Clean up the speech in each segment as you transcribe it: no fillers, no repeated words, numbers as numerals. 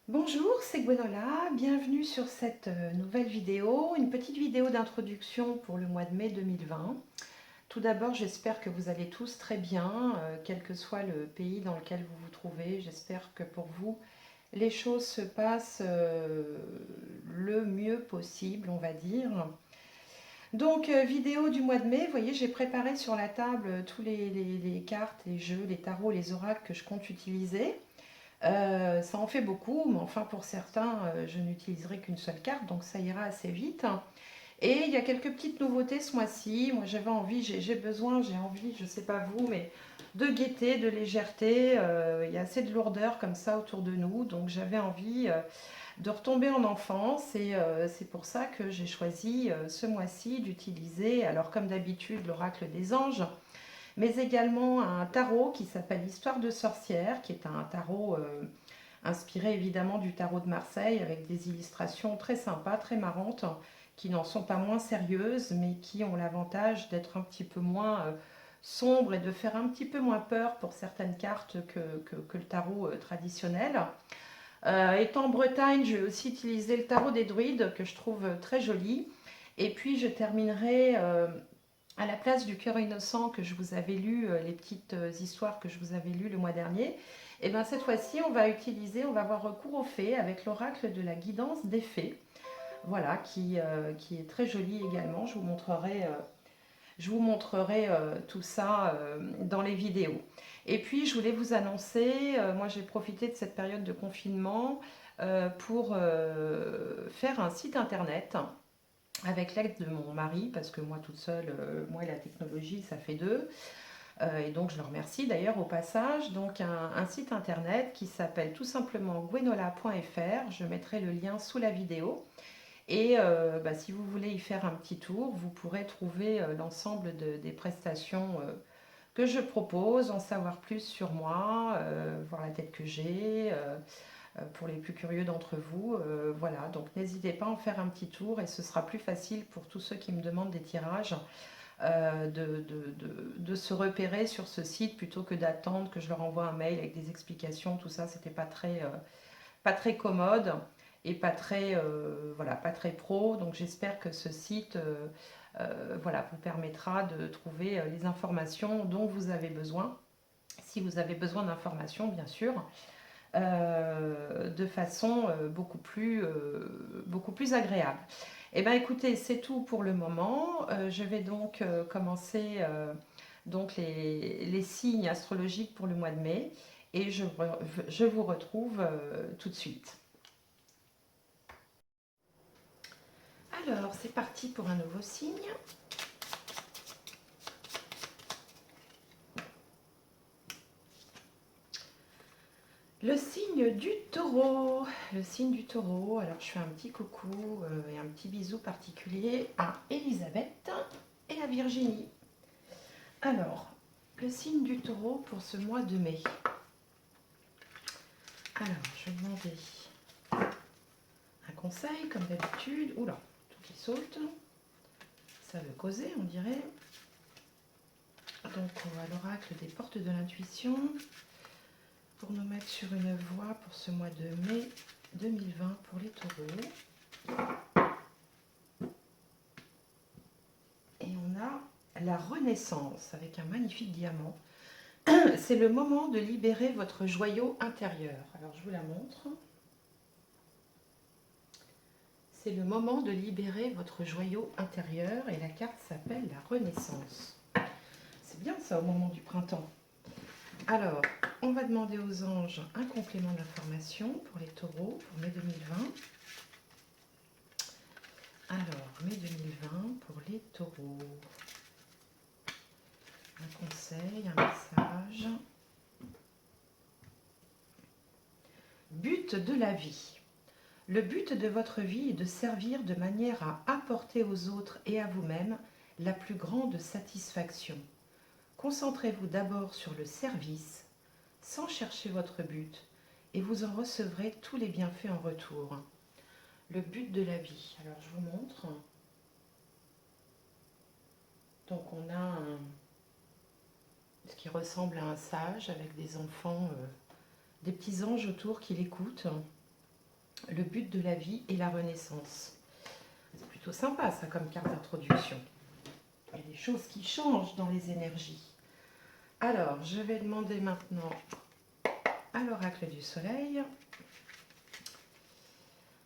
Bonjour, c'est Gwenola, bienvenue sur cette nouvelle vidéo, une petite vidéo d'introduction pour le mois de mai 2020. Tout d'abord, j'espère que vous allez tous très bien, quel que soit le pays dans lequel vous vous trouvez. J'espère que pour vous, les choses se passent le mieux possible, on va dire. Donc, vidéo du mois de mai, vous voyez, j'ai préparé sur la table tous les cartes, les jeux, les tarots, les oracles que je compte utiliser. Ça en fait beaucoup, mais enfin pour certains, je n'utiliserai qu'une seule carte, donc ça ira assez vite. Et il y a quelques petites nouveautés ce mois-ci. Moi j'avais envie, j'ai besoin, j'ai envie, je ne sais pas vous, mais de gaieté, de légèreté. Il y a assez de lourdeur comme ça autour de nous, donc j'avais envie de retomber en enfance et c'est pour ça que j'ai choisi ce mois-ci d'utiliser, alors comme d'habitude, l'oracle des anges, mais également un tarot qui s'appelle Histoire de sorcière, qui est un tarot inspiré évidemment du tarot de Marseille, avec des illustrations très sympas, très marrantes, qui n'en sont pas moins sérieuses, mais qui ont l'avantage d'être un petit peu moins sombres et de faire un petit peu moins peur pour certaines cartes que le tarot traditionnel. Étant en Bretagne, je vais aussi utiliser le tarot des druides, que je trouve très joli. Et puis je terminerai à la place du cœur innocent que je vous avais lu, les petites histoires que je vous avais lues le mois dernier. Et bien cette fois-ci, on va avoir recours aux fées avec l'oracle de la guidance des fées. Voilà, qui est très joli également. Je vous montrerai tout ça dans les vidéos. Et puis, je voulais vous annoncer, moi j'ai profité de cette période de confinement pour faire un site internet avec l'aide de mon mari, parce que moi toute seule, moi et la technologie, ça fait deux. Et donc je le remercie d'ailleurs au passage. Donc un site internet qui s'appelle tout simplement gwenola.fr. Je mettrai le lien sous la vidéo. Et si vous voulez y faire un petit tour, vous pourrez trouver l'ensemble des prestations que je propose, en savoir plus sur moi, voir la tête que j'ai, pour les plus curieux d'entre vous. Voilà, donc n'hésitez pas à en faire un petit tour et ce sera plus facile pour tous ceux qui me demandent des tirages de se repérer sur ce site plutôt que d'attendre que je leur envoie un mail avec des explications. Tout ça, c'était pas très commode et pas très, voilà, pas très pro. Donc j'espère que ce site voilà, vous permettra de trouver les informations dont vous avez besoin, si vous avez besoin d'informations bien sûr, de façon beaucoup plus agréable. Eh bien écoutez, c'est tout pour le moment. Je vais donc commencer donc les signes astrologiques pour le mois de mai et je vous retrouve tout de suite. Alors, c'est parti pour un nouveau signe. Le signe du taureau. Le signe du taureau. Alors, je fais un petit coucou et un petit bisou particulier à Elisabeth et à Virginie. Alors, le signe du taureau pour ce mois de mai. Alors, je vais demander un conseil, comme d'habitude. Oula, tout qui saute. Ça veut causer, on dirait. Donc, on va l'oracle des portes de l'intuition pour nous mettre sur une voie pour ce mois de mai 2020 pour les taureaux. Et on a la renaissance avec un magnifique diamant. C'est le moment de libérer votre joyau intérieur. Alors je vous la montre. C'est le moment de libérer votre joyau intérieur et la carte s'appelle la renaissance. C'est bien ça au moment du printemps. Alors, on va demander aux anges un complément d'information pour les taureaux pour mai 2020. Alors, mai 2020 pour les taureaux. Un conseil, un message. But de la vie. Le but de votre vie est de servir de manière à apporter aux autres et à vous-même la plus grande satisfaction. Concentrez-vous d'abord sur le service, sans chercher votre but, et vous en recevrez tous les bienfaits en retour. Le but de la vie. Alors je vous montre. Donc on a ce qui ressemble à un sage avec des enfants, des petits anges autour qui l'écoutent. le but de la vie et la renaissance. C'est plutôt sympa ça comme carte d'introduction. Il y a des choses qui changent dans les énergies. Alors, je vais demander maintenant à l'oracle du soleil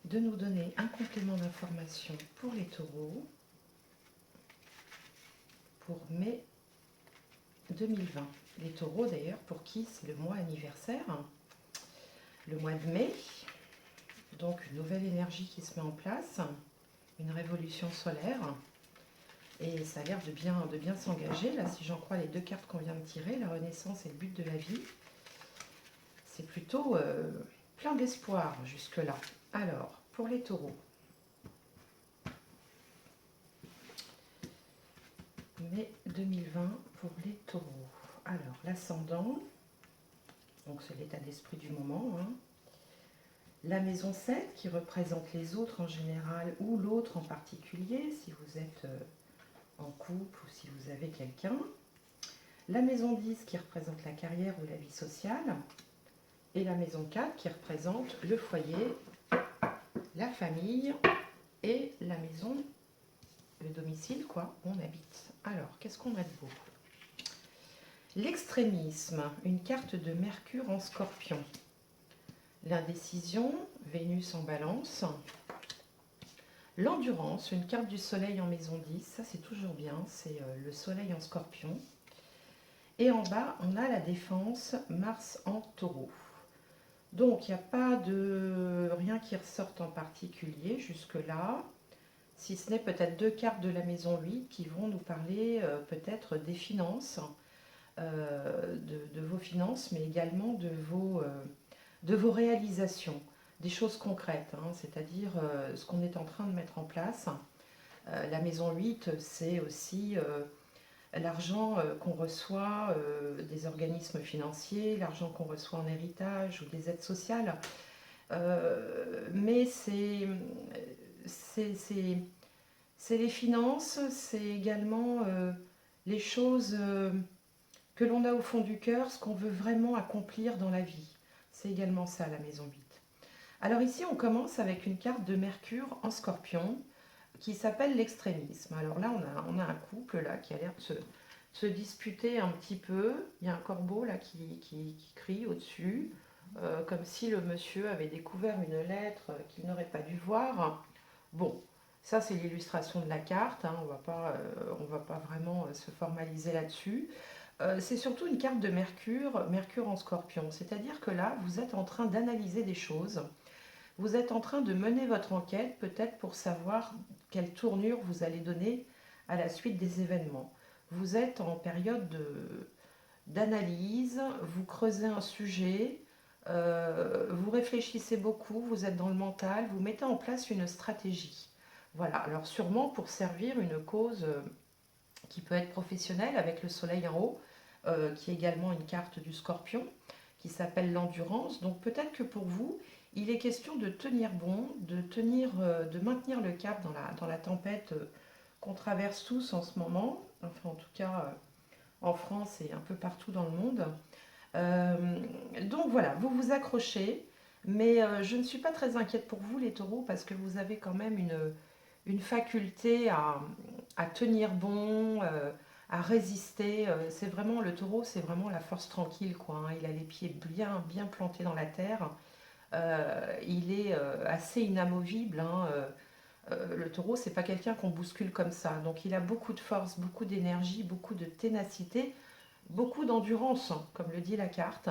de nous donner un complément d'information pour les taureaux pour mai 2020. Les taureaux d'ailleurs pour qui c'est le mois anniversaire, le mois de mai, donc une nouvelle énergie qui se met en place, une révolution solaire, et ça a l'air de bien s'engager. Là, si j'en crois les deux cartes qu'on vient de tirer, la renaissance et le but de la vie, c'est plutôt plein d'espoir jusque-là. Alors, pour les taureaux, mai 2020 pour les taureaux. Alors, l'ascendant, donc c'est l'état d'esprit du moment, hein. La maison 7 qui représente les autres en général ou l'autre en particulier, si vous êtes en couple ou si vous avez quelqu'un. La maison 10 qui représente la carrière ou la vie sociale. Et la maison 4 qui représente le foyer, la famille et la maison, le domicile, quoi, où on habite. Alors, qu'est-ce qu'on a de beau? L'extrémisme, une carte de Mercure en Scorpion. L'indécision, Vénus en Balance. L'endurance, une carte du soleil en maison 10, ça c'est toujours bien, c'est le soleil en Scorpion. Et en bas, on a la défense, Mars en Taureau. Donc, il n'y a pas de rien qui ressorte en particulier jusque-là, si ce n'est peut-être deux cartes de la maison 8 qui vont nous parler peut-être des finances, de vos finances, mais également de vos réalisations, des choses concrètes, hein, c'est-à-dire ce qu'on est en train de mettre en place. La maison 8, c'est aussi l'argent qu'on reçoit des organismes financiers, l'argent qu'on reçoit en héritage ou des aides sociales. Mais c'est les finances, c'est également les choses que l'on a au fond du cœur, ce qu'on veut vraiment accomplir dans la vie. C'est également ça, la maison 8. Alors ici, on commence avec une carte de Mercure en Scorpion qui s'appelle l'extrémisme. Alors là, on a un couple là qui a l'air de se disputer un petit peu. Il y a un corbeau là qui crie au-dessus, comme si le monsieur avait découvert une lettre qu'il n'aurait pas dû voir. Bon, ça c'est l'illustration de la carte, hein, on va pas vraiment se formaliser là-dessus. C'est surtout une carte de Mercure, Mercure en Scorpion. C'est-à-dire que là, vous êtes en train d'analyser des choses. Vous êtes en train de mener votre enquête, peut-être pour savoir quelle tournure vous allez donner à la suite des événements. Vous êtes en période d'analyse, vous creusez un sujet, vous réfléchissez beaucoup, vous êtes dans le mental, vous mettez en place une stratégie. Voilà, alors sûrement pour servir une cause qui peut être professionnelle avec le soleil en haut, qui est également une carte du Scorpion, qui s'appelle l'endurance. Donc peut-être que pour vous, il est question de tenir bon, de maintenir le cap dans la tempête qu'on traverse tous en ce moment, enfin en tout cas en France et un peu partout dans le monde. Donc voilà, vous vous accrochez, mais je ne suis pas très inquiète pour vous les taureaux, parce que vous avez quand même une faculté à tenir bon, à résister. C'est vraiment, le taureau, c'est vraiment la force tranquille, quoi, hein. Il a les pieds bien plantés dans la terre. Il est assez inamovible, hein. Le taureau, c'est pas quelqu'un qu'on bouscule comme ça. Donc il a beaucoup de force, beaucoup d'énergie, beaucoup de ténacité, beaucoup d'endurance, hein, comme le dit la carte.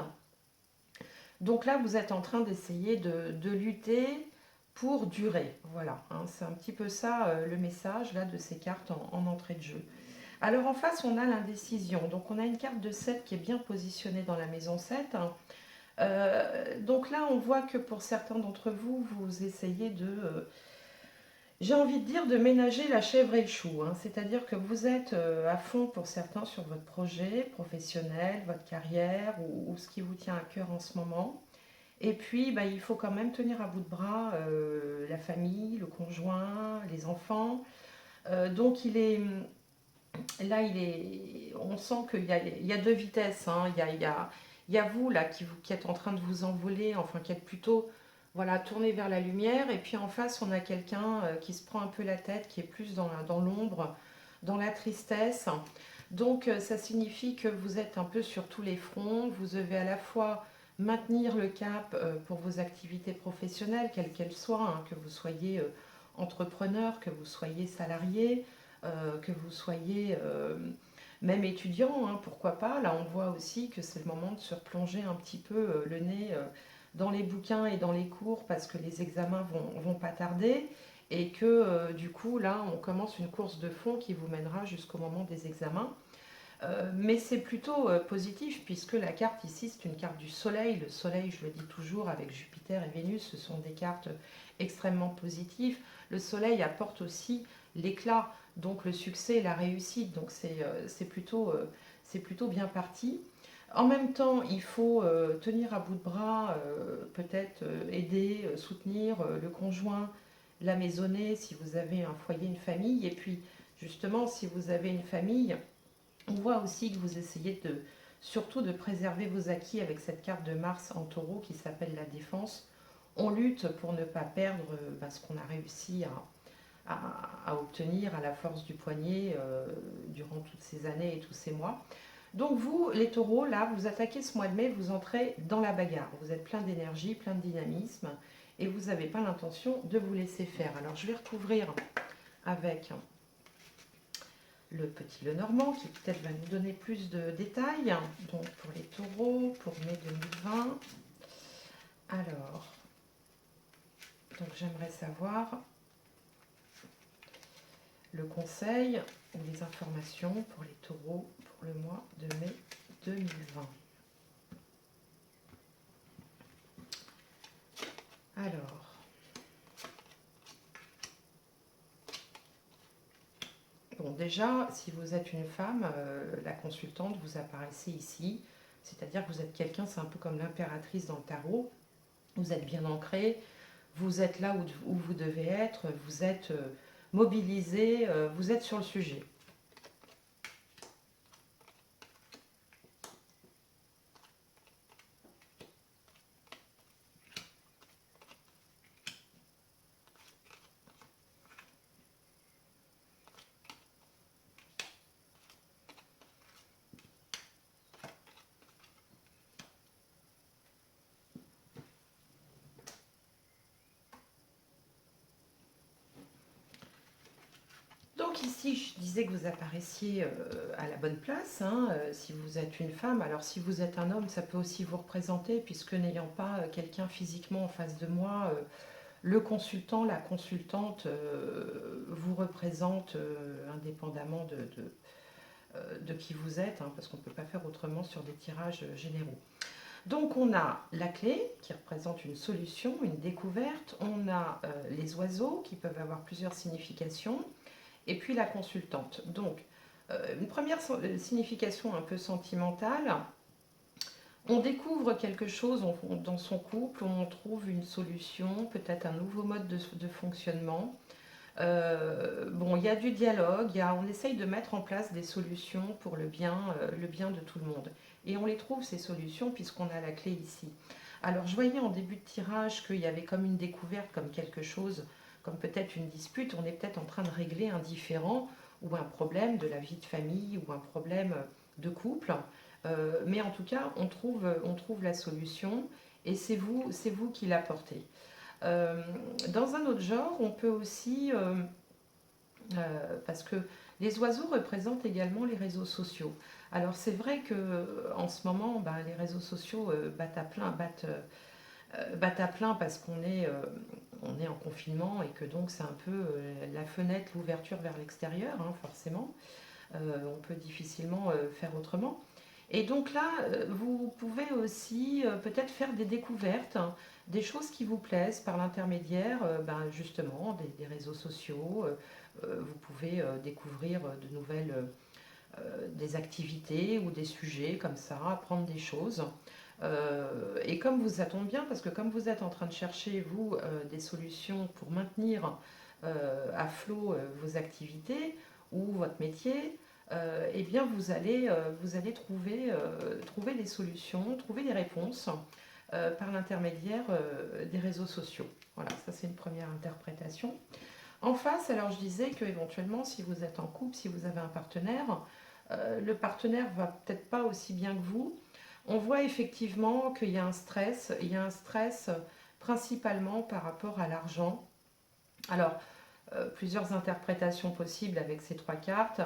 Donc là, vous êtes en train d'essayer de lutter pour durer. Voilà, hein, c'est un petit peu ça le message là de ces cartes en entrée de jeu. Alors en face, on a l'indécision. Donc on a une carte de 7 qui est bien positionnée dans la maison 7. Donc là, on voit que pour certains d'entre vous, vous essayez j'ai envie de dire, de ménager la chèvre et le chou, hein. C'est-à-dire que vous êtes à fond pour certains sur votre projet professionnel, votre carrière ou ce qui vous tient à cœur en ce moment. Et puis, bah, il faut quand même tenir à bout de bras la famille, le conjoint, les enfants. Donc on sent qu'il y a deux vitesses, hein. Il y a vous là qui êtes en train de vous envoler, enfin qui êtes plutôt voilà, tourné vers la lumière. Et puis en face, on a quelqu'un qui se prend un peu la tête, qui est plus dans l'ombre, dans la tristesse. Donc ça signifie que vous êtes un peu sur tous les fronts. Vous devez à la fois maintenir le cap pour vos activités professionnelles, quelles qu'elles soient, hein, que vous soyez entrepreneur, que vous soyez salarié, que vous soyez même étudiant, hein, pourquoi pas. Là, on voit aussi que c'est le moment de se replonger un petit peu le nez dans les bouquins et dans les cours parce que les examens vont pas tarder et que du coup, là, on commence une course de fond qui vous mènera jusqu'au moment des examens. Mais c'est plutôt positif puisque la carte ici, c'est une carte du soleil. Le soleil, je le dis toujours, avec Jupiter et Vénus, ce sont des cartes extrêmement positives. Le soleil apporte aussi l'éclat, donc le succès et la réussite. Donc c'est plutôt bien parti. En même temps, il faut tenir à bout de bras, peut-être aider, soutenir le conjoint, la maisonnée, si vous avez un foyer, une famille. Et puis, justement, si vous avez une famille, on voit aussi que vous essayez surtout de préserver vos acquis avec cette carte de Mars en taureau qui s'appelle la défense. On lutte pour ne pas perdre ce qu'on a réussi à obtenir à la force du poignet durant toutes ces années et tous ces mois. Donc vous, les taureaux, là, vous attaquez ce mois de mai, vous entrez dans la bagarre. Vous êtes plein d'énergie, plein de dynamisme et vous n'avez pas l'intention de vous laisser faire. Alors je vais recouvrir avec le petit Lenormand qui peut-être va nous donner plus de détails. Donc pour les taureaux, pour mai 2020. Alors, donc j'aimerais savoir le conseil ou les informations pour les taureaux pour le mois de mai 2020. Alors, bon déjà, si vous êtes une femme, la consultante, vous apparaissez ici, c'est-à-dire que vous êtes quelqu'un, c'est un peu comme l'impératrice dans le tarot, vous êtes bien ancré, vous êtes là où vous devez être, vous êtes mobilisé, vous êtes sur le sujet. Donc ici, je disais que vous apparaissiez à la bonne place, hein, si vous êtes une femme. Alors si vous êtes un homme, ça peut aussi vous représenter, puisque n'ayant pas quelqu'un physiquement en face de moi, le consultant, la consultante vous représente indépendamment de qui vous êtes, hein, parce qu'on ne peut pas faire autrement sur des tirages généraux. Donc on a la clé qui représente une solution, une découverte, on a les oiseaux qui peuvent avoir plusieurs significations, et puis la consultante. Donc, une première signification un peu sentimentale, on découvre quelque chose dans son couple, on trouve une solution, peut-être un nouveau mode de fonctionnement. Bon, il y a du dialogue, on essaye de mettre en place des solutions pour le bien de tout le monde. Et on les trouve, ces solutions, puisqu'on a la clé ici. Alors, je voyais en début de tirage qu'il y avait comme une découverte, comme quelque chose, comme peut-être une dispute. On est peut-être en train de régler un différend ou un problème de la vie de famille ou un problème de couple. Mais en tout cas, on trouve la solution et c'est vous qui l'apportez. Dans un autre genre, on peut aussi, parce que les oiseaux représentent également les réseaux sociaux. Alors c'est vrai que en ce moment, les réseaux sociaux battent à plein parce on est en confinement et que donc c'est un peu la fenêtre, l'ouverture vers l'extérieur, hein, forcément. On peut difficilement faire autrement. Et donc là, vous pouvez aussi peut-être faire des découvertes, hein, des choses qui vous plaisent par l'intermédiaire justement des réseaux sociaux. Vous pouvez découvrir de nouvelles des activités ou des sujets comme ça, apprendre des choses. Et comme ça tombe bien, parce que comme vous êtes en train de chercher, vous, des solutions pour maintenir à flot vos activités ou votre métier, eh bien vous allez trouver des solutions, trouver des réponses. par l'intermédiaire des réseaux sociaux. Voilà, ça c'est une première interprétation. En face, alors je disais que éventuellement, si vous êtes en couple, si vous avez un partenaire, le partenaire va peut-être pas aussi bien que vous. On voit effectivement qu'il y a un stress. Il y a un stress principalement par rapport à l'argent. Alors, plusieurs interprétations possibles avec ces trois cartes.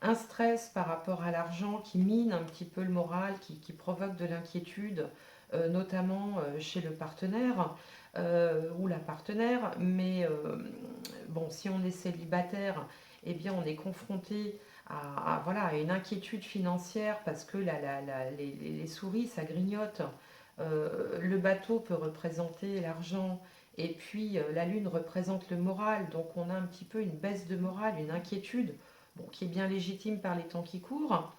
Un stress par rapport à l'argent qui mine un petit peu le moral, qui provoque de l'inquiétude, notamment chez le partenaire ou la partenaire. Mais bon, si on est célibataire, eh bien on est confronté voilà, à une inquiétude financière parce que les souris, ça grignote. Le bateau peut représenter l'argent et puis la lune représente le moral. Donc on a un petit peu une baisse de morale, une inquiétude, bon, qui est bien légitime par les temps qui courent.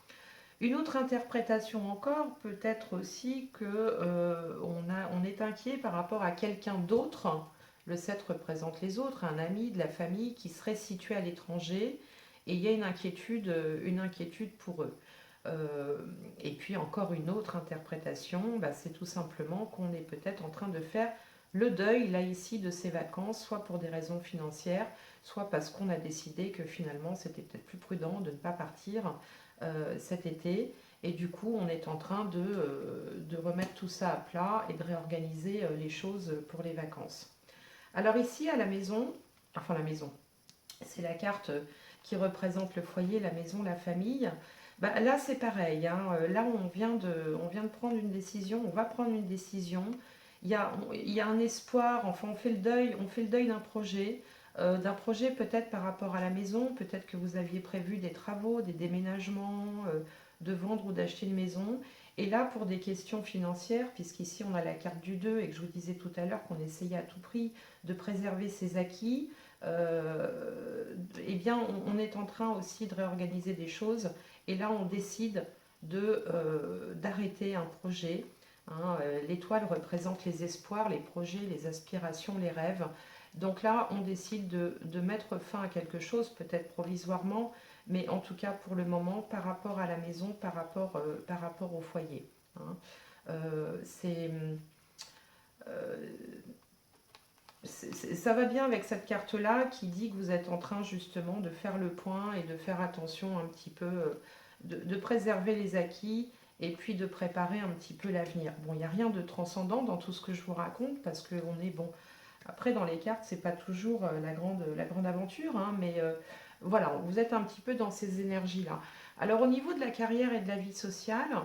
Une autre interprétation encore peut être aussi que on est inquiet par rapport à quelqu'un d'autre. Le 7 représente les autres, un ami, de la famille qui serait situé à l'étranger et il y a une inquiétude pour eux. Et puis encore une autre interprétation, bah, c'est tout simplement qu'on est peut-être en train de faire le deuil là ici de ces vacances, soit pour des raisons financières, soit parce qu'on a décidé que finalement c'était peut-être plus prudent de ne pas partir cet été. Et du coup, on est en train de remettre tout ça à plat et de réorganiser les choses pour les vacances. Alors ici, à la maison, enfin la maison, c'est la carte qui représente le foyer, la maison, la famille. Bah, là, c'est pareil. Hein. Là, on vient de prendre une décision, on va prendre une décision. Il y a un espoir, enfin, on fait le deuil d'un projet peut-être par rapport à la maison, peut-être que vous aviez prévu des travaux, des déménagements, de vendre ou d'acheter une maison. Et là, pour des questions financières, puisqu'ici on a la carte du 2 et que je vous disais tout à l'heure qu'on essayait à tout prix de préserver ses acquis, eh bien, on est en train aussi de réorganiser des choses. Et là, on décide d'arrêter un projet. Hein. L'étoile représente les espoirs, les projets, les aspirations, les rêves. Donc là, on décide de mettre fin à quelque chose, peut-être provisoirement, mais en tout cas pour le moment, par rapport à la maison, par rapport au foyer. Hein. C'est ça va bien avec cette carte-là qui dit que vous êtes en train justement de faire le point et de faire attention un petit peu, de préserver les acquis et puis de préparer un petit peu l'avenir. Bon, il n'y a rien de transcendant dans tout ce que je vous raconte parce qu'on est bon. Après, dans les cartes, c'est pas toujours la grande aventure, hein, mais voilà, vous êtes un petit peu dans ces énergies-là. Alors, au niveau de la carrière et de la vie sociale,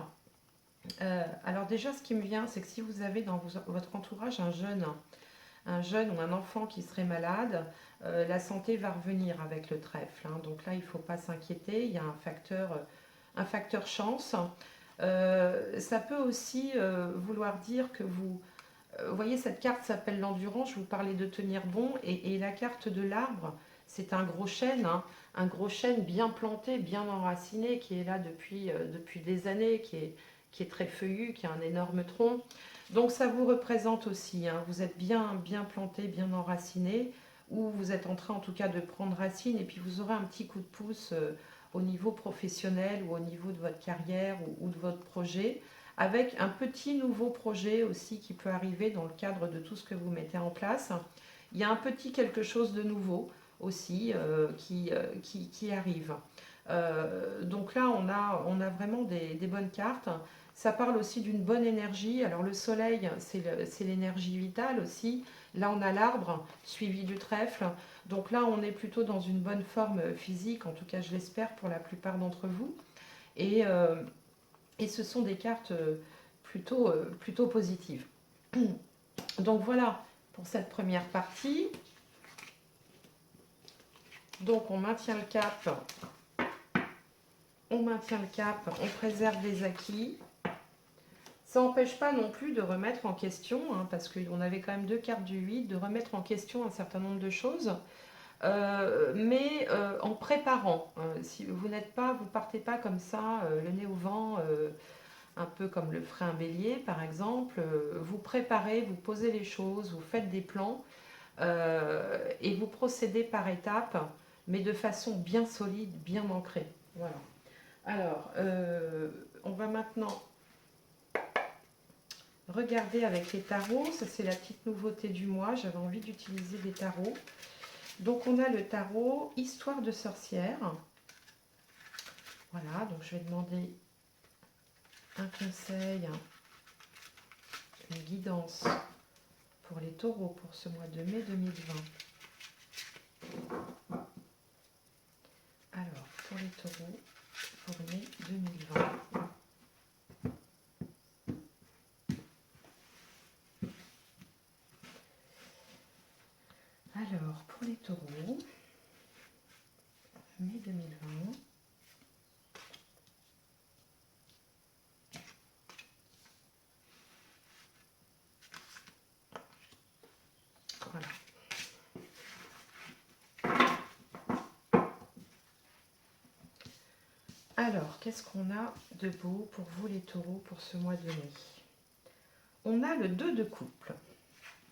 alors déjà, ce qui me vient, c'est que si vous avez dans votre entourage un jeune ou un enfant qui serait malade, la santé va revenir avec le trèfle. Hein. Donc là, il ne faut pas s'inquiéter, il y a un facteur chance. Ça peut aussi vouloir dire que vous voyez, cette carte s'appelle l'endurance, je vous parlais de tenir bon, et la carte de l'arbre, c'est un gros chêne, hein, un gros chêne bien planté, bien enraciné, qui est là depuis des années, qui est très feuillu, qui a un énorme tronc. Donc ça vous représente aussi, hein, vous êtes bien planté, bien enraciné, ou vous êtes en train en tout cas de prendre racine, et puis vous aurez un petit coup de pouce au niveau professionnel ou au niveau de votre carrière ou de votre projet, avec un petit nouveau projet aussi qui peut arriver dans le cadre de tout ce que vous mettez en place. Il y a un petit quelque chose de nouveau aussi qui arrive. Donc là, on a vraiment des bonnes cartes. Ça parle aussi d'une bonne énergie. Alors le soleil, c'est l'énergie vitale aussi. Là, on a l'arbre suivi du trèfle. Donc là, on est plutôt dans une bonne forme physique, en tout cas je l'espère pour la plupart d'entre vous. Et, euh, et ce sont des cartes plutôt positives. Donc voilà pour cette première partie. Donc on maintient le cap, on préserve les acquis. Ça n'empêche pas non plus de remettre en question, hein, parce qu'on avait quand même deux cartes du 8, de remettre en question un certain nombre de choses, mais en préparant. Hein. Si vous partez pas comme ça, le nez au vent, un peu comme le ferait un bélier par exemple, vous préparez, vous posez les choses, vous faites des plans et vous procédez par étapes, mais de façon bien solide, bien ancrée. Voilà. Alors, on va maintenant regarder avec les tarots. Ça, c'est la petite nouveauté du mois. J'avais envie d'utiliser des tarots. Donc, on a le tarot Histoire de sorcière. Voilà, donc je vais demander un conseil, une guidance pour les taureaux pour ce mois de mai 2020. Alors, pour les taureaux, pour mai 2020. Alors, pour les taureaux, mai 2020. Voilà. Alors, qu'est-ce qu'on a de beau pour vous les taureaux pour ce mois de mai? On a le 2 de couple.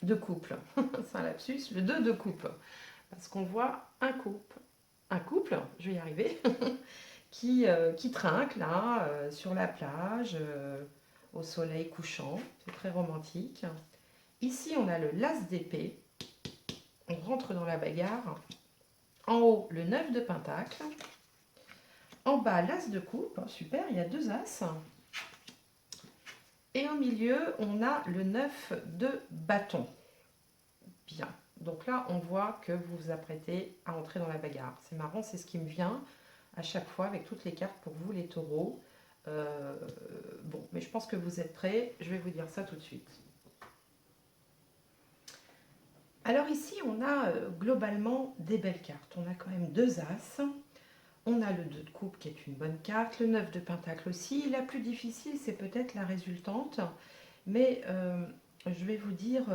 De couple, c'est un lapsus, le 2 de couple. Parce qu'on voit un couple, je vais y arriver, qui trinque là, sur la plage, au soleil couchant. C'est très romantique. Ici, on a le l'as d'épée. On rentre dans la bagarre. En haut, le 9 de pentacle. En bas, l'as de coupe. Super, il y a 2 as. Et au milieu, on a le 9 de bâton. Bien. Donc là, on voit que vous vous apprêtez à entrer dans la bagarre. C'est marrant, c'est ce qui me vient à chaque fois avec toutes les cartes pour vous, les taureaux. Bon, mais je pense que vous êtes prêts. Je vais vous dire ça tout de suite. Alors ici, on a globalement des belles cartes. On a quand même 2 as. On a le 2 de coupe qui est une bonne carte. Le 9 de pentacle aussi. La plus difficile, c'est peut-être la résultante. Mais je vais vous dire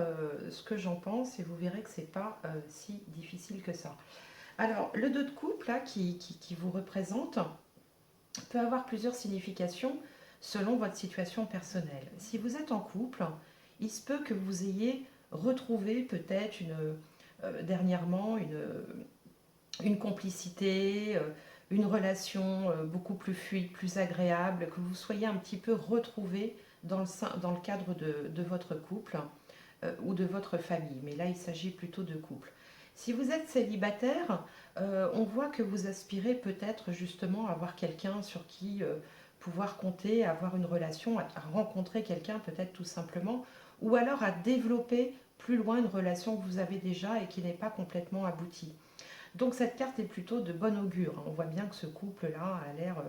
ce que j'en pense et vous verrez que ce n'est pas si difficile que ça. Alors, le 2 de coupe, là, qui vous représente, peut avoir plusieurs significations selon votre situation personnelle. Si vous êtes en couple, il se peut que vous ayez retrouvé peut-être dernièrement une complicité, une relation beaucoup plus fluide, plus agréable, que vous soyez un petit peu retrouvé dans le cadre de votre couple ou de votre famille. Mais là, il s'agit plutôt de couple. Si vous êtes célibataire, on voit que vous aspirez peut-être justement à avoir quelqu'un sur qui pouvoir compter, à avoir une relation, à rencontrer quelqu'un peut-être tout simplement, ou alors à développer plus loin une relation que vous avez déjà et qui n'est pas complètement aboutie. Donc cette carte est plutôt de bon augure. On voit bien que ce couple-là a l'air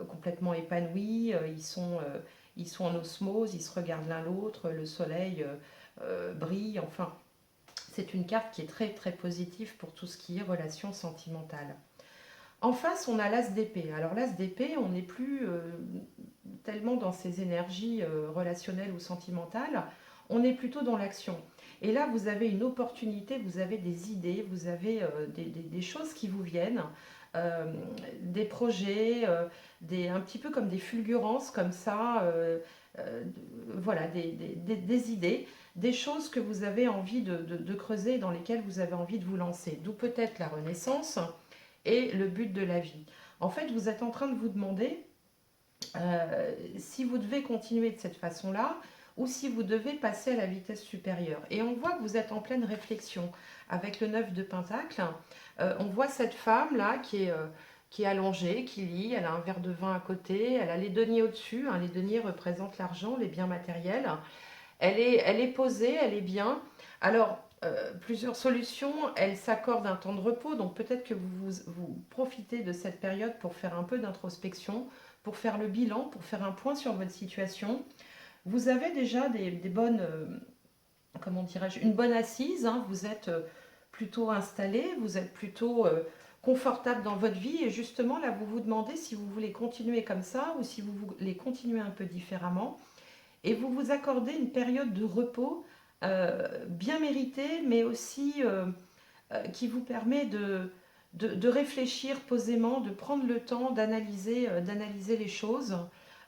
complètement épanoui, ils sont en osmose, ils se regardent l'un l'autre, le soleil brille, enfin c'est une carte qui est très très positive pour tout ce qui est relation sentimentale. En face, on a l'as d'épée. Alors l'as d'épée, on n'est plus tellement dans ces énergies relationnelles ou sentimentales, on est plutôt dans l'action. Et là, vous avez une opportunité, vous avez des idées, vous avez des choses qui vous viennent, des projets, un petit peu comme des fulgurances comme ça, voilà, des idées, des choses que vous avez envie de creuser, dans lesquelles vous avez envie de vous lancer. D'où peut-être la renaissance et le but de la vie. En fait, vous êtes en train de vous demander si vous devez continuer de cette façon-là ou si vous devez passer à la vitesse supérieure. Et on voit que vous êtes en pleine réflexion. Avec le 9 de Pentacle, on voit cette femme-là qui est allongée, qui lit, elle a un verre de vin à côté, elle a les deniers au-dessus, hein, les deniers représentent l'argent, les biens matériels. Elle est posée, elle est bien. Alors, plusieurs solutions. Elle s'accorde un temps de repos, donc peut-être que vous profitez de cette période pour faire un peu d'introspection, pour faire le bilan, pour faire un point sur votre situation. Vous avez déjà des bonnes, comment dirais-je, une bonne assise, hein. Vous êtes plutôt installé, vous êtes plutôt confortable dans votre vie et justement là vous vous demandez si vous voulez continuer comme ça ou si vous voulez continuer un peu différemment et vous vous accordez une période de repos bien méritée mais aussi qui vous permet de réfléchir posément, de prendre le temps d'analyser les choses,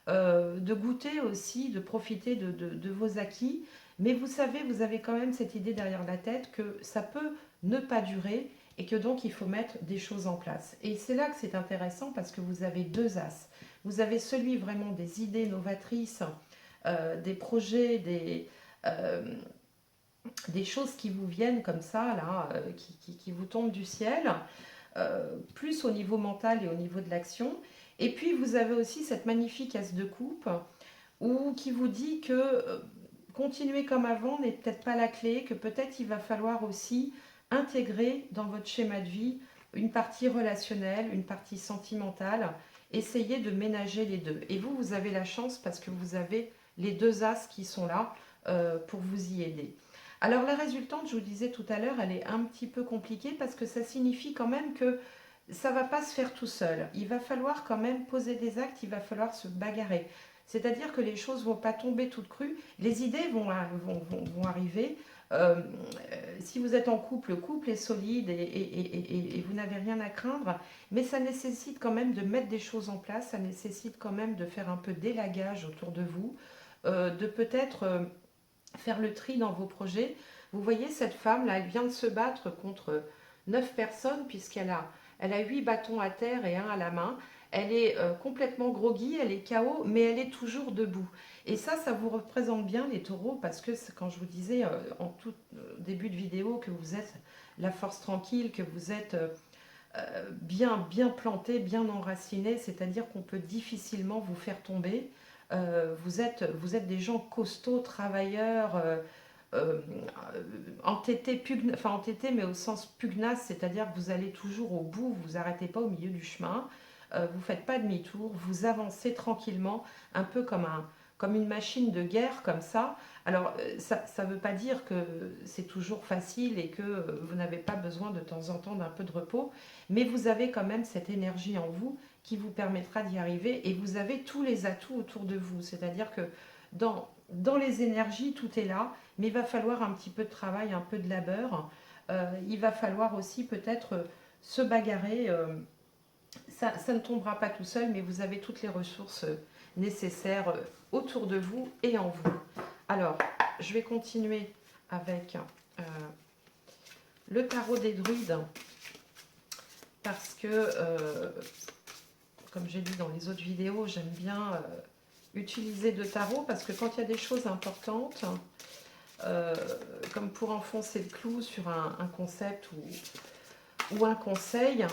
de goûter aussi, de profiter de vos acquis. Mais vous savez, vous avez quand même cette idée derrière la tête que ça peut ne pas durer et que donc il faut mettre des choses en place. Et c'est là que c'est intéressant parce que vous avez 2 as. Vous avez celui vraiment des idées novatrices, des projets, des choses qui vous viennent comme ça, là, qui vous tombent du ciel, plus au niveau mental et au niveau de l'action. Et puis vous avez aussi cette magnifique as de coupe qui vous dit que continuer comme avant n'est peut-être pas la clé, que peut-être il va falloir aussi intégrer dans votre schéma de vie une partie relationnelle, une partie sentimentale, essayer de ménager les deux. Et vous, vous avez la chance parce que vous avez les deux as qui sont là pour vous y aider. Alors la résultante, je vous disais tout à l'heure, elle est un petit peu compliquée parce que ça signifie quand même que ça ne va pas se faire tout seul. Il va falloir quand même poser des actes, il va falloir se bagarrer. C'est-à-dire que les choses ne vont pas tomber toutes crues, les idées vont arriver. Si vous êtes en couple, le couple est solide et vous n'avez rien à craindre, mais ça nécessite quand même de mettre des choses en place, ça nécessite quand même de faire un peu d'élagage autour de vous, de peut-être faire le tri dans vos projets. Vous voyez cette femme là, elle vient de se battre contre 9 personnes elle a 8 bâtons à terre et un à la main. Elle est complètement groggy, elle est KO, mais elle est toujours debout. Et ça vous représente bien les taureaux, parce que quand je vous disais en tout début de vidéo que vous êtes la force tranquille, que vous êtes bien planté, bien enraciné, c'est-à-dire qu'on peut difficilement vous faire tomber. Vous êtes des gens costauds, travailleurs, euh, entêtés, enfin entêtés, mais au sens pugnace, c'est-à-dire que vous allez toujours au bout, vous vous arrêtez pas au milieu du chemin, vous ne faites pas demi-tour, vous avancez tranquillement, un peu comme une machine de guerre, comme ça. Alors, ça ne veut pas dire que c'est toujours facile et que vous n'avez pas besoin de temps en temps d'un peu de repos, mais vous avez quand même cette énergie en vous qui vous permettra d'y arriver, et vous avez tous les atouts autour de vous. C'est-à-dire que dans les énergies, tout est là, mais il va falloir un petit peu de travail, un peu de labeur. Il va falloir aussi peut-être se bagarrer. Ça ne tombera pas tout seul, mais vous avez toutes les ressources nécessaires autour de vous et en vous. Alors, je vais continuer avec le tarot des druides, parce que comme j'ai dit dans les autres vidéos, j'aime bien utiliser deux tarots, parce que quand il y a des choses importantes, comme pour enfoncer le clou sur un concept ou un conseil,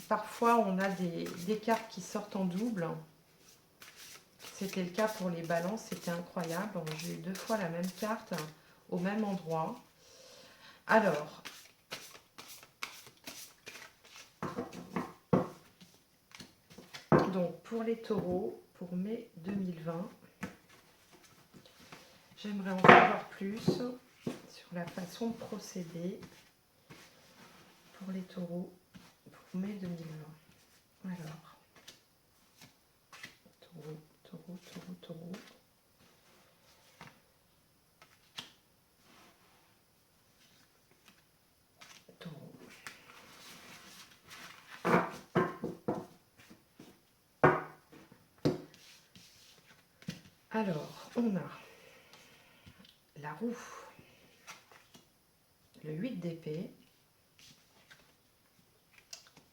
parfois on a des cartes qui sortent en double. C'était le cas pour les balances, c'était incroyable. J'ai eu 2 fois la même carte au même endroit. Alors, donc pour les taureaux, pour mai 2020, j'aimerais en savoir plus sur la façon de procéder pour les taureaux pour mai 2020. Alors, taureau, taureau, taureau, taureau. Taureau. Alors, on a la roue, le 8 d'épée,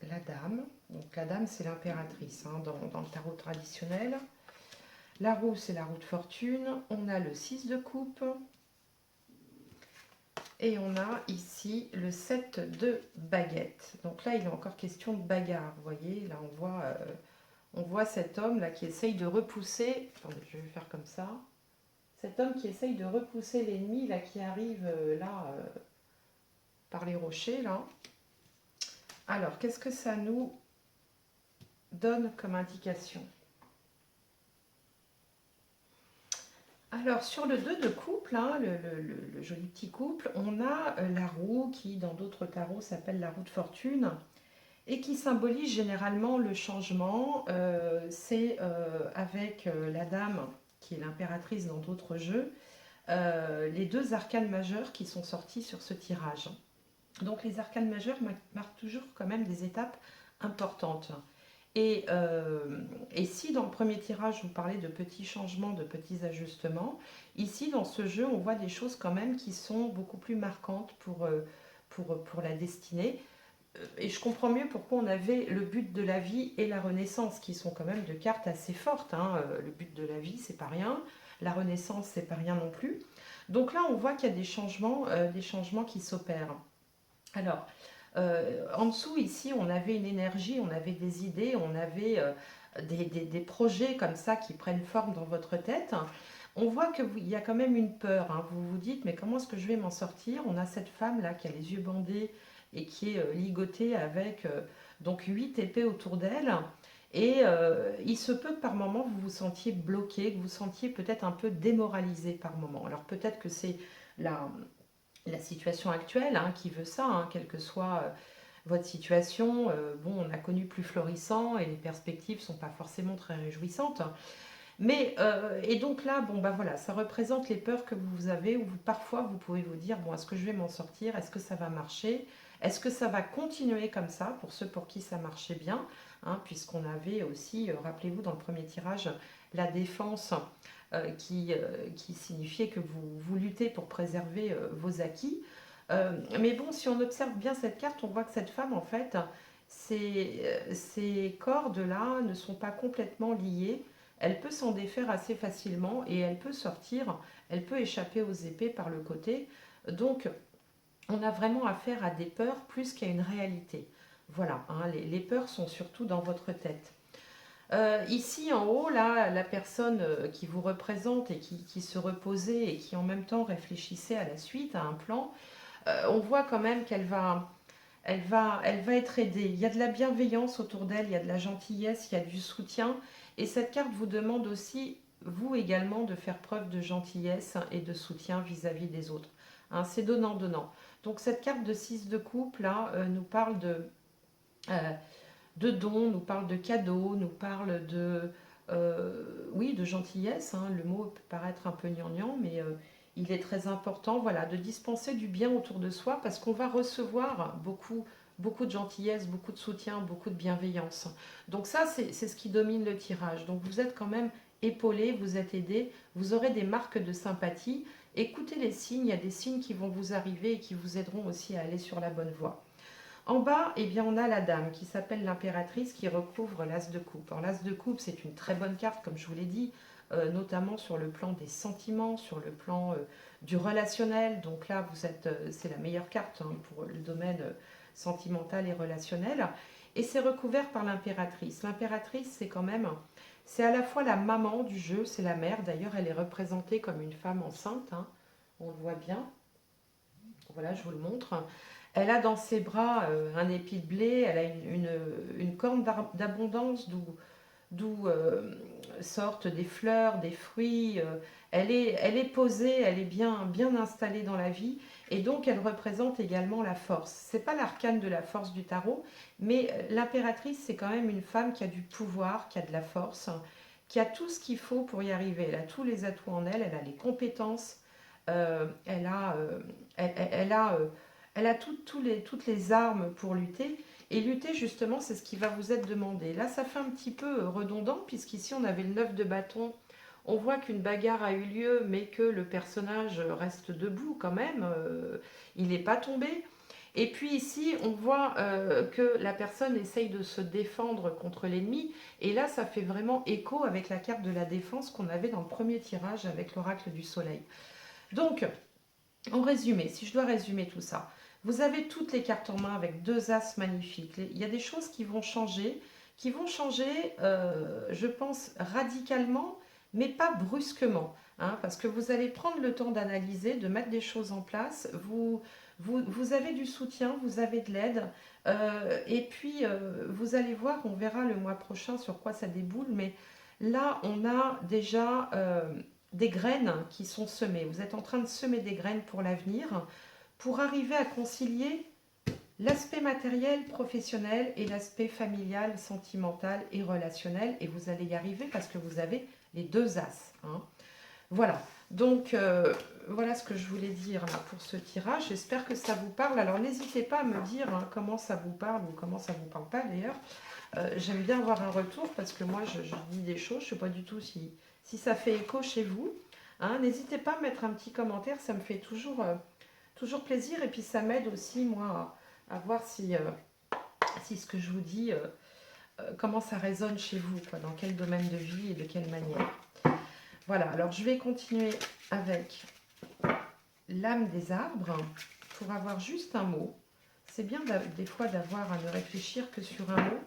la dame. Donc la dame, c'est l'impératrice dans le tarot traditionnel. La roue, c'est la roue de fortune. On a le 6 de coupe. Et on a ici le 7 de baguette. Donc là, il est encore question de bagarre. Vous voyez, là, on voit cet homme là qui essaye de repousser. Attendez, je vais faire comme ça. Cet homme qui essaye de repousser l'ennemi là qui arrive par les rochers là. Alors, qu'est-ce que ça nous donne comme indication? Alors, sur le 2 de couple, le joli petit couple, on a la roue qui, dans d'autres tarots, s'appelle la roue de fortune et qui symbolise généralement le changement. C'est avec la dame, qui est l'impératrice dans d'autres jeux, les 2 arcanes majeures qui sont sortis sur ce tirage. Donc, les arcanes majeures marquent toujours quand même des étapes importantes. Et si dans le premier tirage, je vous parlais de petits changements, de petits ajustements, ici dans ce jeu, on voit des choses quand même qui sont beaucoup plus marquantes pour la destinée. Et je comprends mieux pourquoi on avait le but de la vie et la renaissance, qui sont quand même 2 cartes assez fortes. Le but de la vie, c'est pas rien. La renaissance, c'est pas rien non plus. Donc là, on voit qu'il y a des changements qui s'opèrent. Alors, en dessous, ici, on avait une énergie, on avait des idées, on avait des projets comme ça qui prennent forme dans votre tête. On voit qu'il y a quand même une peur, hein. Vous vous dites, mais comment est-ce que je vais m'en sortir? On a cette femme-là qui a les yeux bandés et qui est ligotée avec donc 8 épées autour d'elle. Et il se peut que par moment, vous vous sentiez bloqué, que vous vous sentiez peut-être un peu démoralisé par moment. Alors peut-être que c'est la, la situation actuelle hein, qui veut ça, hein, quelle que soit votre situation. Bon, on a connu plus florissant et les perspectives ne sont pas forcément très réjouissantes. Mais, et donc là, bon, bah voilà, ça représente les peurs que vous avez, où parfois vous pouvez vous dire, bon, est-ce que je vais m'en sortir? Est-ce que ça va marcher? Est-ce que ça va continuer comme ça, pour ceux pour qui ça marchait bien, hein, puisqu'on avait aussi, rappelez-vous, dans le premier tirage, la défense qui signifiait que vous luttez pour préserver vos acquis. Mais bon, si on observe bien cette carte, on voit que cette femme, en fait, ces cordes-là ne sont pas complètement liées. Elle peut s'en défaire assez facilement et elle peut sortir, elle peut échapper aux épées par le côté. Donc, on a vraiment affaire à des peurs plus qu'à une réalité. Voilà, hein, les peurs sont surtout dans votre tête. Ici en haut, là, la personne qui vous représente et qui se reposait et qui en même temps réfléchissait à la suite, à un plan, on voit quand même qu'elle va être aidée. Il y a de la bienveillance autour d'elle, il y a de la gentillesse, il y a du soutien. Et cette carte vous demande aussi, vous également, de faire preuve de gentillesse et de soutien vis-à-vis des autres. Hein, c'est donnant-donnant. Donc cette carte de 6 de coupe, là, nous parle euh, de dons, nous parle de cadeaux, nous parle oui, de gentillesse. Hein. Le mot peut paraître un peu gnangnan, mais il est très important, voilà, de dispenser du bien autour de soi parce qu'on va recevoir beaucoup de gentillesse, beaucoup de soutien, beaucoup de bienveillance. Donc ça, c'est ce qui domine le tirage. Donc vous êtes quand même épaulé, vous êtes aidé, vous aurez des marques de sympathie. Écoutez les signes, il y a des signes qui vont vous arriver et qui vous aideront aussi à aller sur la bonne voie. En bas, eh bien, on a la dame qui s'appelle l'impératrice qui recouvre l'as de coupe. Alors l'as de coupe, c'est une très bonne carte, comme je vous l'ai dit, notamment sur le plan des sentiments, sur le plan du relationnel. Donc là, c'est la meilleure carte hein, pour le domaine sentimental et relationnel. Et c'est recouvert par l'impératrice. L'impératrice, c'est à la fois la maman du jeu, c'est la mère. D'ailleurs, elle est représentée comme une femme enceinte, hein, on le voit bien. Voilà, je vous le montre. Elle a dans ses bras un épi de blé, elle a une corne d'abondance d'où sortent des fleurs, des fruits. Elle est posée, elle est bien installée dans la vie et donc elle représente également la force. C'est pas l'arcane de la force du tarot, mais l'impératrice c'est quand même une femme qui a du pouvoir, qui a de la force, qui a tout ce qu'il faut pour y arriver. Elle a tous les atouts en elle, elle a les compétences, elle a, elle a toutes les armes pour lutter. Et lutter, justement, c'est ce qui va vous être demandé. Là, ça fait un petit peu redondant, puisqu'ici, on avait le 9 de bâton. On voit qu'une bagarre a eu lieu, mais que le personnage reste debout quand même. Il n'est pas tombé. Et puis ici, on voit que la personne essaye de se défendre contre l'ennemi. Et là, ça fait vraiment écho avec la carte de la défense qu'on avait dans le premier tirage avec l'oracle du soleil. Donc, en résumé, si je dois résumer tout ça, vous avez toutes les cartes en main avec deux as magnifiques. Il y a des choses qui vont changer, je pense, radicalement, mais pas brusquement. Hein, parce que vous allez prendre le temps d'analyser, de mettre des choses en place. Vous avez du soutien, vous avez de l'aide. Et puis, vous allez voir, on verra le mois prochain sur quoi ça déboule. Mais là, on a déjà des graines qui sont semées. Vous êtes en train de semer des graines pour l'avenir, pour arriver à concilier l'aspect matériel, professionnel et l'aspect familial, sentimental et relationnel. Et vous allez y arriver parce que vous avez les deux as. Hein. Voilà. Donc, voilà ce que je voulais dire là, pour ce tirage. J'espère que ça vous parle. Alors, n'hésitez pas à me dire hein, comment ça vous parle ou comment ça vous parle pas d'ailleurs. J'aime bien avoir un retour parce que moi, je dis des choses. Je ne sais pas du tout si ça fait écho chez vous. Hein. N'hésitez pas à mettre un petit commentaire. Ça me fait toujours plaisir. Et puis, ça m'aide aussi, moi, à voir si ce que je vous dis, comment ça résonne chez vous, quoi, dans quel domaine de vie et de quelle manière. Voilà, alors je vais continuer avec l'âme des arbres pour avoir juste un mot. C'est bien des fois d'avoir à ne réfléchir que sur un mot.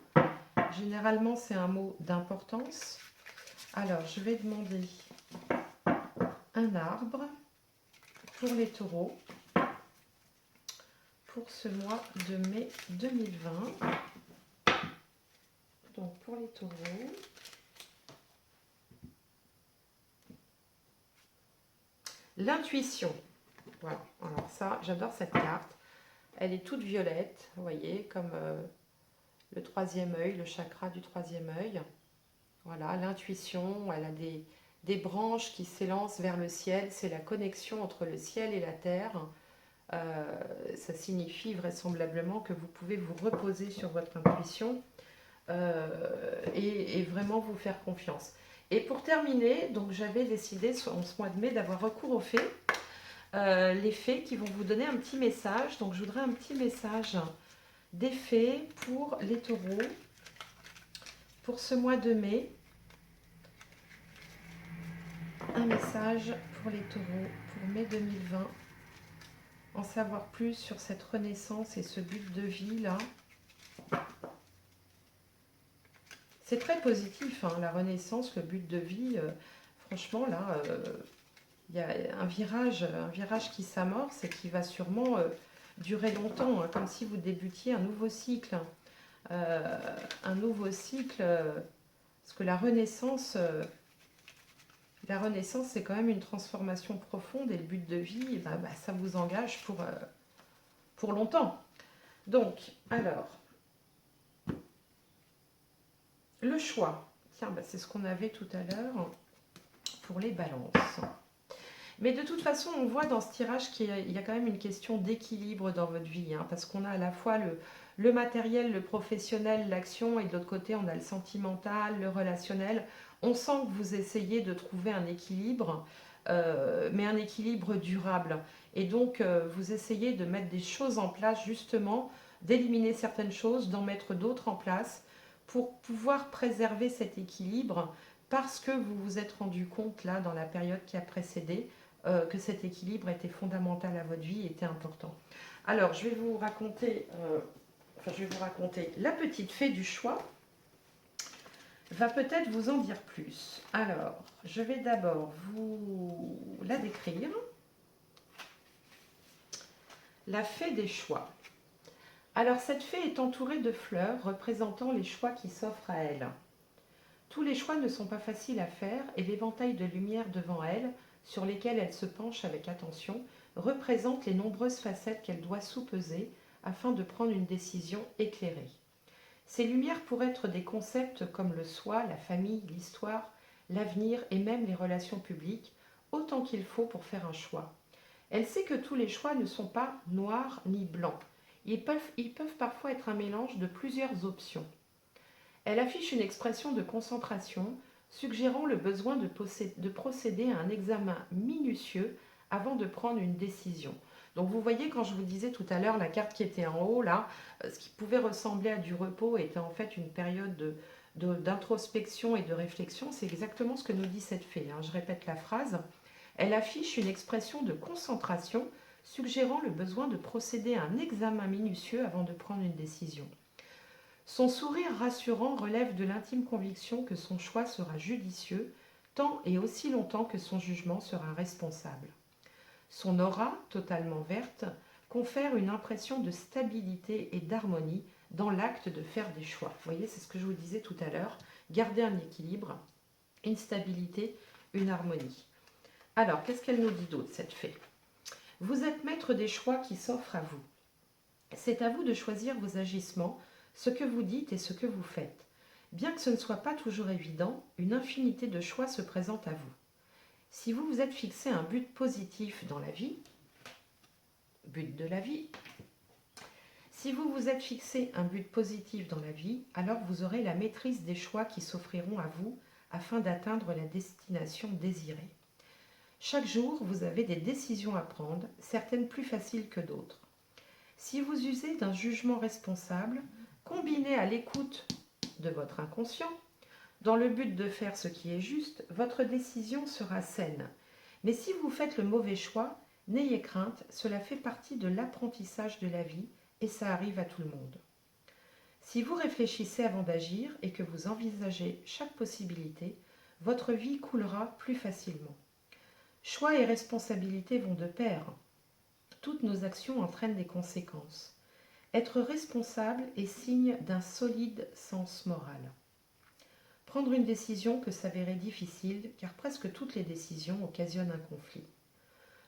Généralement, c'est un mot d'importance. Alors, je vais demander un arbre pour les taureaux pour ce mois de mai 2020. Donc, pour les taureaux, l'intuition. Voilà, alors ça, j'adore cette carte. Elle est toute violette, vous voyez, comme le troisième œil, le chakra du troisième œil. Voilà, l'intuition, elle a des branches qui s'élancent vers le ciel. C'est la connexion entre le ciel et la terre. Ça signifie vraisemblablement que vous pouvez vous reposer sur votre intuition et vraiment vous faire confiance. Et pour terminer, donc j'avais décidé en ce mois de mai d'avoir recours aux fées. Les fées qui vont vous donner un petit message. Donc je voudrais un petit message des fées pour les taureaux pour ce mois de mai. Un message pour les taureaux pour mai 2020. En savoir plus sur cette renaissance et ce but de vie là. C'est très positif, hein, la renaissance, le but de vie. Franchement là, il y a un virage qui s'amorce et qui va sûrement durer longtemps, hein, comme si vous débutiez un nouveau cycle. Un nouveau cycle, parce que la renaissance, c'est quand même une transformation profonde et le but de vie, ça vous engage pour longtemps. Donc, alors, le choix. Tiens, c'est ce qu'on avait tout à l'heure pour les balances. Mais de toute façon, on voit dans ce tirage qu'il y a quand même une question d'équilibre dans votre vie, hein, parce qu'on a à la fois le matériel, le professionnel, l'action, et de l'autre côté, on a le sentimental, le relationnel. On sent que vous essayez de trouver un équilibre, mais un équilibre durable. Et donc, vous essayez de mettre des choses en place, justement, d'éliminer certaines choses, d'en mettre d'autres en place, pour pouvoir préserver cet équilibre, parce que vous vous êtes rendu compte, là, dans la période qui a précédé, que cet équilibre était fondamental à votre vie, était important. Alors, je vais vous raconter la petite fée du choix va peut-être vous en dire plus. Alors, je vais d'abord vous la décrire. La fée des choix. Alors, cette fée est entourée de fleurs représentant les choix qui s'offrent à elle. Tous les choix ne sont pas faciles à faire et l'éventail de lumière devant elle, sur lesquelles elle se penche avec attention, représente les nombreuses facettes qu'elle doit sous-peser afin de prendre une décision éclairée. Ces lumières pourraient être des concepts comme le soi, la famille, l'histoire, l'avenir et même les relations publiques, autant qu'il faut pour faire un choix. Elle sait que tous les choix ne sont pas noirs ni blancs. Ils peuvent parfois être un mélange de plusieurs options. Elle affiche une expression de concentration, suggérant le besoin de procéder à un examen minutieux avant de prendre une décision. Donc vous voyez, quand je vous disais tout à l'heure, la carte qui était en haut, là, ce qui pouvait ressembler à du repos était en fait une période d'introspection et de réflexion. C'est exactement ce que nous dit cette fée, hein. Je répète la phrase. Elle affiche une expression de concentration, suggérant le besoin de procéder à un examen minutieux avant de prendre une décision. Son sourire rassurant relève de l'intime conviction que son choix sera judicieux, tant et aussi longtemps que son jugement sera responsable. Son aura, totalement verte, confère une impression de stabilité et d'harmonie dans l'acte de faire des choix. Vous voyez, c'est ce que je vous disais tout à l'heure. Garder un équilibre, une stabilité, une harmonie. Alors, qu'est-ce qu'elle nous dit d'autre, cette fée ? Vous êtes maître des choix qui s'offrent à vous. C'est à vous de choisir vos agissements, ce que vous dites et ce que vous faites. Bien que ce ne soit pas toujours évident, une infinité de choix se présente à vous. Si vous vous êtes fixé un but positif dans la vie, but de la vie, si vous vous êtes fixé un but positif dans la vie, alors vous aurez la maîtrise des choix qui s'offriront à vous afin d'atteindre la destination désirée. Chaque jour, vous avez des décisions à prendre, certaines plus faciles que d'autres. Si vous usez d'un jugement responsable, combiné à l'écoute de votre inconscient, Dans le but de faire ce qui est juste, votre décision sera saine. Mais si vous faites le mauvais choix, n'ayez crainte, cela fait partie de l'apprentissage de la vie et ça arrive à tout le monde. Si vous réfléchissez avant d'agir et que vous envisagez chaque possibilité, votre vie coulera plus facilement. Choix et responsabilité vont de pair. Toutes nos actions entraînent des conséquences. Être responsable est signe d'un solide sens moral. Prendre une décision peut s'avérer difficile car presque toutes les décisions occasionnent un conflit.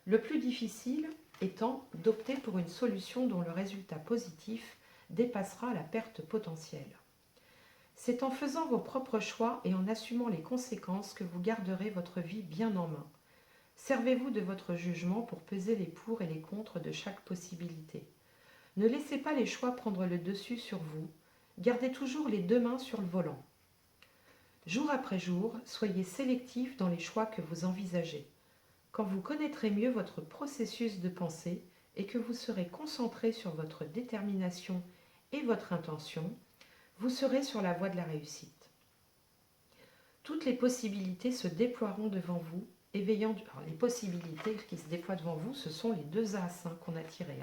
Le plus difficile étant d'opter pour une solution dont le résultat positif dépassera la perte potentielle. C'est en faisant vos propres choix et en assumant les conséquences que vous garderez votre vie bien en main. Servez-vous de votre jugement pour peser les pour et les contre de chaque possibilité. Ne laissez pas les choix prendre le dessus sur vous. Gardez toujours les deux mains sur le volant. Jour après jour, soyez sélectif dans les choix que vous envisagez. Quand vous connaîtrez mieux votre processus de pensée et que vous serez concentré sur votre détermination et votre intention, vous serez sur la voie de la réussite. Toutes les possibilités se déploieront devant vous, éveillant... Alors, les possibilités qui se déploient devant vous, ce sont les deux as qu'on a tirés.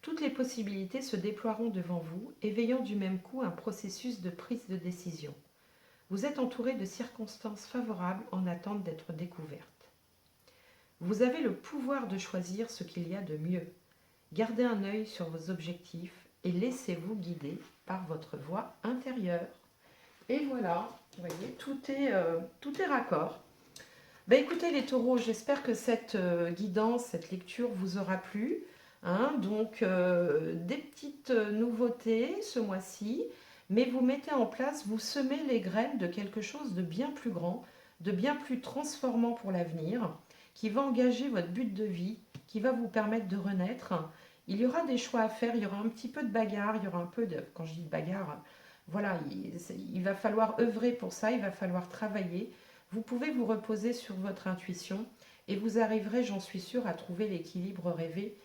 Toutes les possibilités se déploieront devant vous, éveillant du même coup un processus de prise de décision. Vous êtes entouré de circonstances favorables en attente d'être découvertes. Vous avez le pouvoir de choisir ce qu'il y a de mieux. Gardez un œil sur vos objectifs et laissez-vous guider par votre voix intérieure. Et voilà, vous voyez, tout est raccord. Ben écoutez les taureaux, j'espère que cette guidance, cette lecture vous aura plu. Donc, des petites nouveautés ce mois-ci, mais vous mettez en place, vous semez les graines de quelque chose de bien plus grand, de bien plus transformant pour l'avenir, qui va engager votre but de vie, qui va vous permettre de renaître. Il y aura des choix à faire, il y aura un petit peu de bagarre, il y aura un peu de... Quand je dis de bagarre, voilà, il va falloir œuvrer pour ça, il va falloir travailler. Vous pouvez vous reposer sur votre intuition et vous arriverez, j'en suis sûre, à trouver l'équilibre rêvé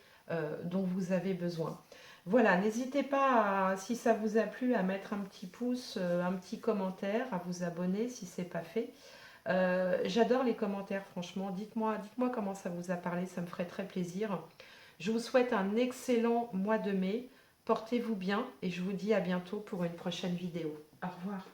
dont vous avez besoin. Voilà, n'hésitez pas, si ça vous a plu, à mettre un petit pouce, un petit commentaire, à vous abonner si ce n'est pas fait. J'adore les commentaires, franchement. Dites-moi comment ça vous a parlé, ça me ferait très plaisir. Je vous souhaite un excellent mois de mai. Portez-vous bien et je vous dis à bientôt pour une prochaine vidéo. Au revoir.